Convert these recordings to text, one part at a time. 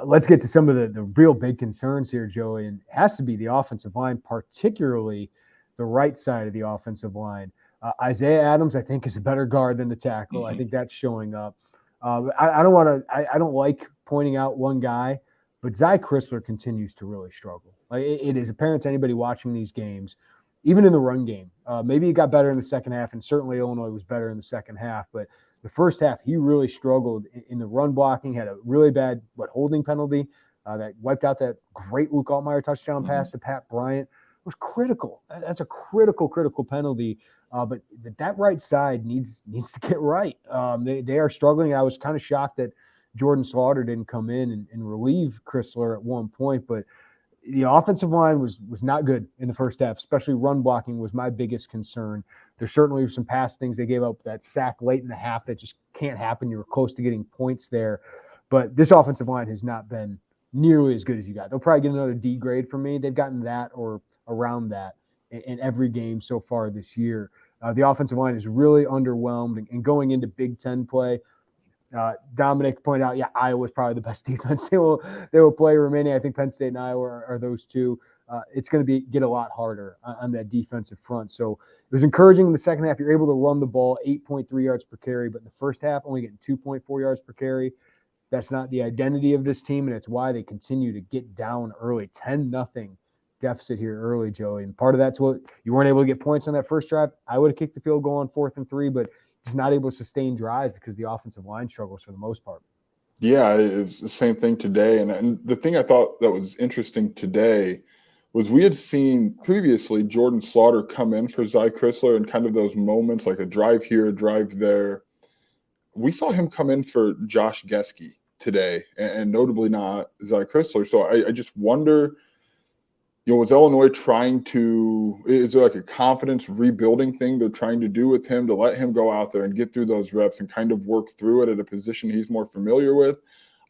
let's get to some of the real big concerns here, Joey, and it has to be the offensive line, particularly the right side of the offensive line. Isaiah Adams, I think, is a better guard than the tackle. I think that's showing up. I don't want to. I don't like pointing out one guy, but Zy Chrysler continues to really struggle. Like it is apparent to anybody watching these games, even in the run game. Maybe he got better in the second half, and certainly Illinois was better in the second half. But the first half, he really struggled in the run blocking. Had a really bad holding penalty that wiped out that great Luke Altmaier touchdown pass to Pat Bryant. It was critical. That's a critical penalty. But that right side needs to get right. They are struggling. I was kind of shocked that Jordan Slaughter didn't come in and relieve Chrysler at one point, but the offensive line was not good in the first half, especially run blocking was my biggest concern. There certainly were some past things. They gave up that sack late in the half that just can't happen. You were close to getting points there. But this offensive line has not been nearly as good as you got. They'll probably get another D grade from me. They've gotten that or around that in every game so far this year. The offensive line is really underwhelmed, and going into Big Ten play, Dominic pointed out, Iowa's probably the best defense they will play remaining. I think Penn State and Iowa are those two. It's going to get a lot harder on that defensive front. So it was encouraging in the second half. You're able to run the ball 8.3 yards per carry, but in the first half, only getting 2.4 yards per carry. That's not the identity of this team, and it's why they continue to get down early. 10-0 deficit here early, Joey. And part of that's what you weren't able to get points on that first drive. I would have kicked the field goal on 4th and 3, but just not able to sustain drives because the offensive line struggles for the most part. Yeah, it's the same thing today. And the thing I thought that was interesting today was we had seen previously Jordan Slaughter come in for Zy Chrysler in kind of those moments, like a drive here, a drive there. We saw him come in for Josh Geske today, and notably not Zy Chrysler. So I just wonder, was Illinois is there like a confidence rebuilding thing they're trying to do with him to let him go out there and get through those reps and kind of work through it at a position he's more familiar with?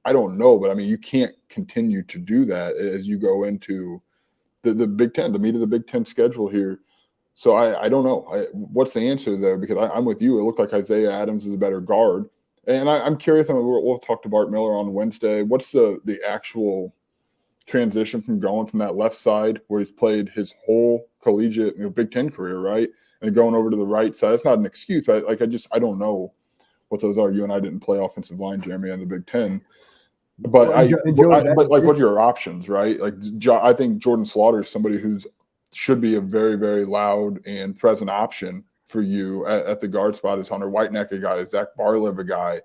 I don't know, but I mean, you can't continue to do that as you go into the Big Ten, the meat of the Big Ten schedule here. So I don't know. What's the answer there? Because I'm with you. It looked like Isaiah Adams is a better guard. And I'm curious. I mean, we'll talk to Bart Miller on Wednesday. What's the actual transition from going from that left side where he's played his whole collegiate Big Ten career, right, and going over to the right side? It's not an excuse, but I don't know what those are. You and I didn't play offensive line, Jeremy, on the Big Ten. But what are your options, right? Like, I think Jordan Slaughter is somebody who's should be a very, very loud and present option for you at the guard spot. Is Hunter Whiteneck a guy? Is Zach Barlev a guy?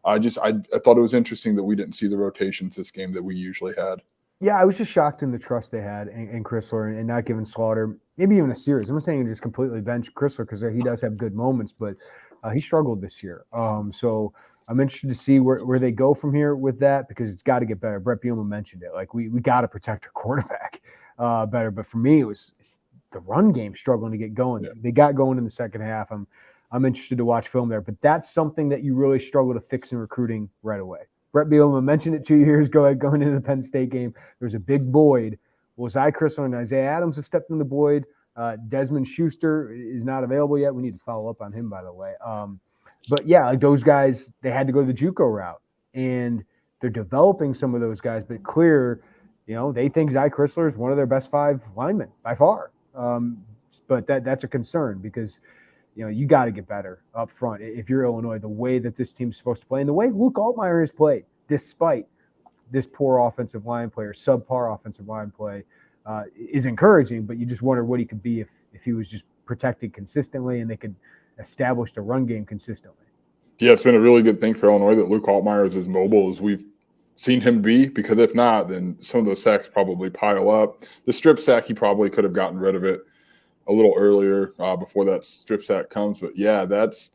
I thought it was interesting that we didn't see the rotations this game that we usually had. Yeah, I was just shocked in the trust they had in Chrysler and not giving Slaughter maybe even a series. I'm not saying just completely bench Chrysler because he does have good moments, but he struggled this year. So I'm interested to see where they go from here with that because it's got to get better. Brett Bielema mentioned it. Like, we got to protect our quarterback better. But for me, it's the run game struggling to get going. Yeah. They got going in the second half. I'm interested to watch film there. But that's something that you really struggle to fix in recruiting right away. Brett Bielema mentioned it 2 years ago going into the Penn State game. There's a big void. Well, Zy Chrysler and Isaiah Adams have stepped in the void. Desmond Schuster is not available yet. We need to follow up on him, by the way. But yeah, like those guys, they had to go the JUCO route, and they're developing some of those guys. But clear, they think Zy Chrysler is one of their best 5 linemen by far. But that's a concern because you got to get better up front if you're Illinois. The way that this team's supposed to play and the way Luke Altmaier has played, despite this poor offensive line play or subpar offensive line play, is encouraging. But you just wonder what he could be if he was just protected consistently and they could establish the run game consistently. Yeah, it's been a really good thing for Illinois that Luke Altmaier is as mobile as we've seen him be, because if not, then some of those sacks probably pile up. The strip sack, he probably could have gotten rid of it a little earlier before that strip sack comes. But yeah, that's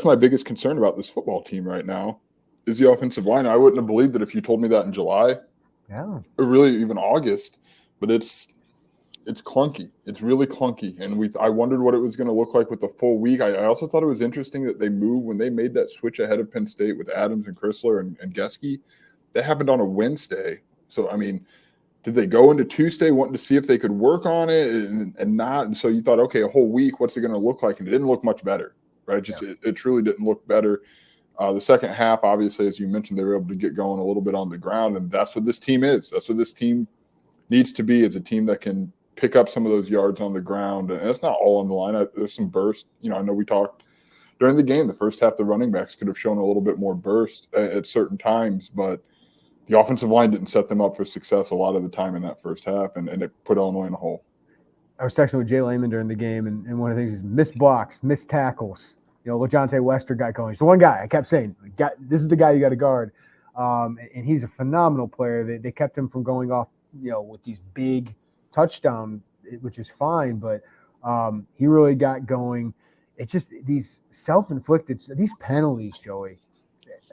my biggest concern about this football team right now is the offensive line. I wouldn't have believed it if you told me that in July, or really even August. But it's clunky. It's really clunky, and I wondered what it was going to look like with the full week. I also thought it was interesting that they moved when they made that switch ahead of Penn State with Adams and Chrysler and Geske. That happened on a Wednesday. So I mean, did they go into Tuesday wanting to see if they could work on it and not? And so you thought, okay, a whole week, what's it going to look like? And it didn't look much better, right? It truly didn't look better. The second half, obviously, as you mentioned, they were able to get going a little bit on the ground, and that's what this team is. That's what this team needs to be, is a team that can pick up some of those yards on the ground. And it's not all on the line. There's some burst. I know we talked during the game, the first half, the running backs could have shown a little bit more burst at certain times, but the offensive line didn't set them up for success a lot of the time in that first half, and it put Illinois in a hole. I was texting with Jay Lehman during the game, and one of the things is missed blocks, missed tackles. LeJontay Wester got going. He's the one guy I kept saying, this is the guy you got to guard. And he's a phenomenal player. They kept him from going off, with these big touchdown, which is fine, but he really got going. It's just these self-inflicted, these penalties, Joey.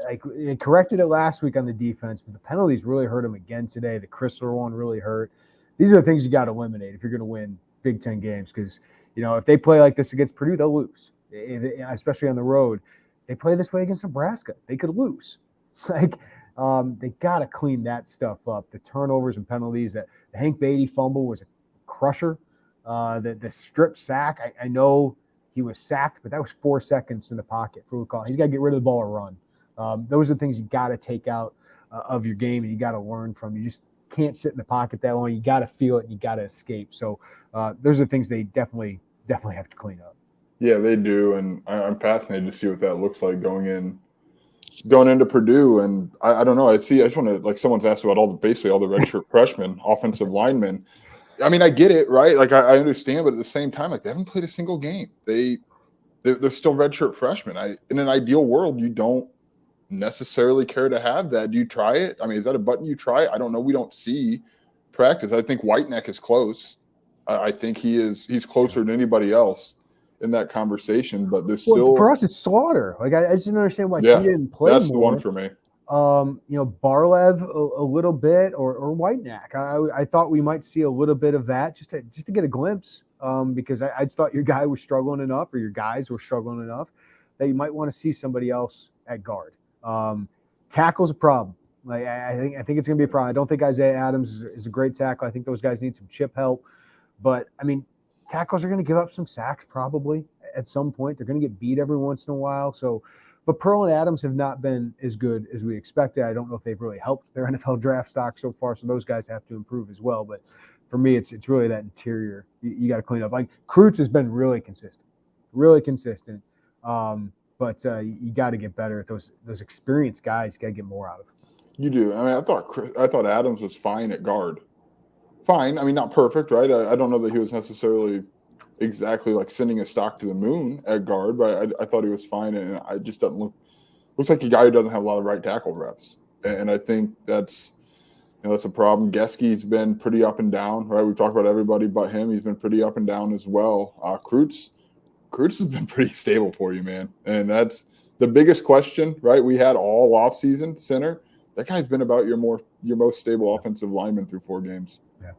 Like, they corrected it last week on the defense, but the penalties really hurt him again today. The Chrysler one really hurt. These are the things you got to eliminate if you're going to win Big Ten games, because, if they play like this against Purdue, they'll lose, especially on the road. They play this way against Nebraska, they could lose. They got to clean that stuff up. The turnovers and penalties, that the Hank Beatty fumble was a crusher. The strip sack, I know he was sacked, but that was 4 seconds in the pocket for Luke. He's got to get rid of the ball or run. Those are the things you got to take out of your game, and you got to learn from. You just can't sit in the pocket that long. You got to feel it, and you got to escape. So those are things they definitely have to clean up. Yeah, they do, and I'm fascinated to see what that looks like going into Purdue. And I don't know. I just want to, like, someone's asked about basically all the redshirt freshmen, offensive linemen. I mean, I get it, right? Like, I understand, but at the same time, like, they haven't played a single game. They're still redshirt freshmen. In an ideal world, you don't necessarily care to have that. Do you try it? I mean, is that a button you try? I don't know. We don't see practice. I think Whiteneck is close. I think he's closer than anybody else in that conversation, but there's still, for us, it's Slaughter. Like, I just didn't understand why he didn't play that's more. the one for me. Barlev a little bit, or Whiteneck. I thought we might see a little bit of that just to get a glimpse, because I thought your guy was struggling enough, or your guys were struggling enough, that you might want to see somebody else at guard. Tackle's a problem. Like, I think it's going to be a problem. I don't think Isaiah Adams is a great tackle. I think those guys need some chip help. But, I mean, tackles are going to give up some sacks probably at some point. They're going to get beat every once in a while. But Pearl and Adams have not been as good as we expected. I don't know if they've really helped their NFL draft stock so far, so those guys have to improve as well. But for me, it's really that interior you got to clean up. Like, Kreutz has been really consistent. But you got to get better at those experienced guys. You got to get more out of. You do. I mean, I thought Adams was fine at guard. Fine. I mean, not perfect, right? I don't know that he was necessarily exactly like sending a stock to the moon at guard, but I thought he was fine, and I just looks like a guy who doesn't have a lot of right tackle reps, and I think that's a problem. Geski's been pretty up and down, right? We've talked about everybody but him. He's been pretty up and down as well. Kreutz has been pretty stable for you, man, and that's the biggest question, right? We had all offseason center. That guy's been about your most stable offensive lineman through 4 games. Yeah,